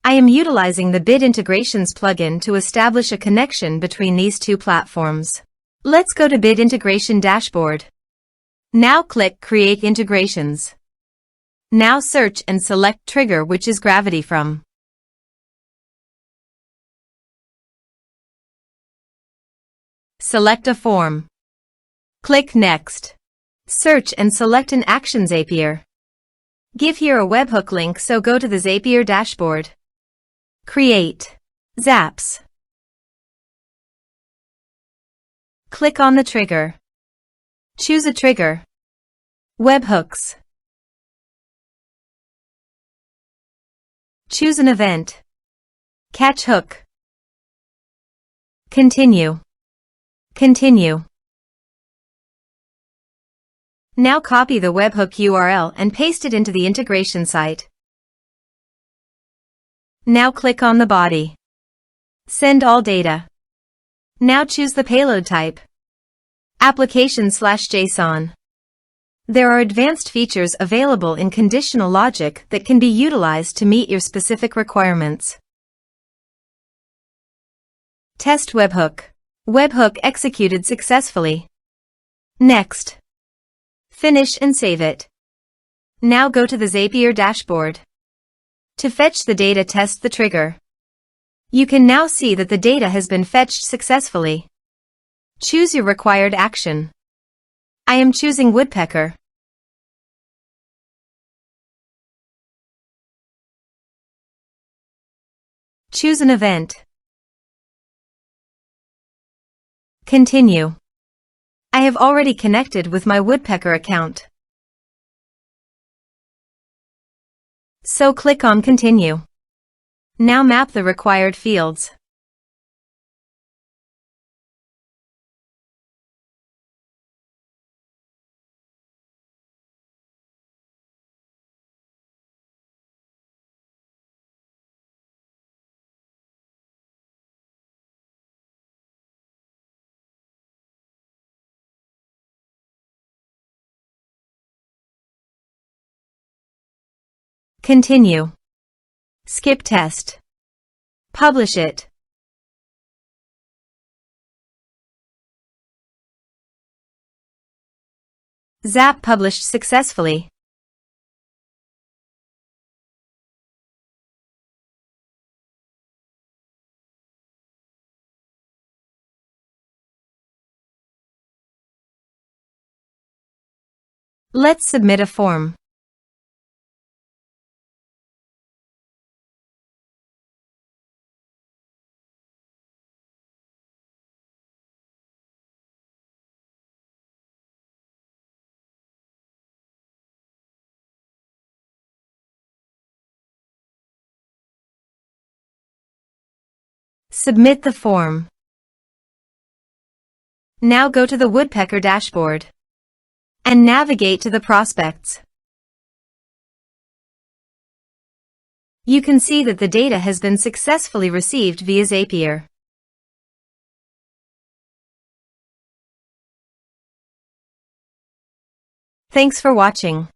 I am utilizing the Bit Integrations plugin to establish a connection between these two platforms. Let's go to Bit Integration Dashboard. Now click Create Integrations. Now search and select Trigger, which is Gravity from. Select a form. Click Next. Search and select an action Zapier. Give here a webhook link, so go to the Zapier dashboard. Create Zaps. Click on the trigger. Choose a trigger. Webhooks. Choose an event. Catch hook. Continue. Continue. Now copy the webhook URL and paste it into the integration site. Now click on the body. Send all data. Now choose the payload type. Application/JSON. There are advanced features available in conditional logic that can be utilized to meet your specific requirements. Test webhook. Webhook executed successfully. Next. Finish and save it. Now go to the Zapier dashboard. To fetch the data, test the trigger. You can now see that the data has been fetched successfully. Choose your required action. I am choosing woodpecker. Choose an event. Continue. I have already connected with my woodpecker account, so click on Continue. Now map the required fields. Continue. Skip test. Publish it. Zap published successfully. Let's submit a form. Submit the form. Now go to the woodpecker dashboard and navigate to the prospects. You can see that the data has been successfully received via Zapier. Thanks for watching.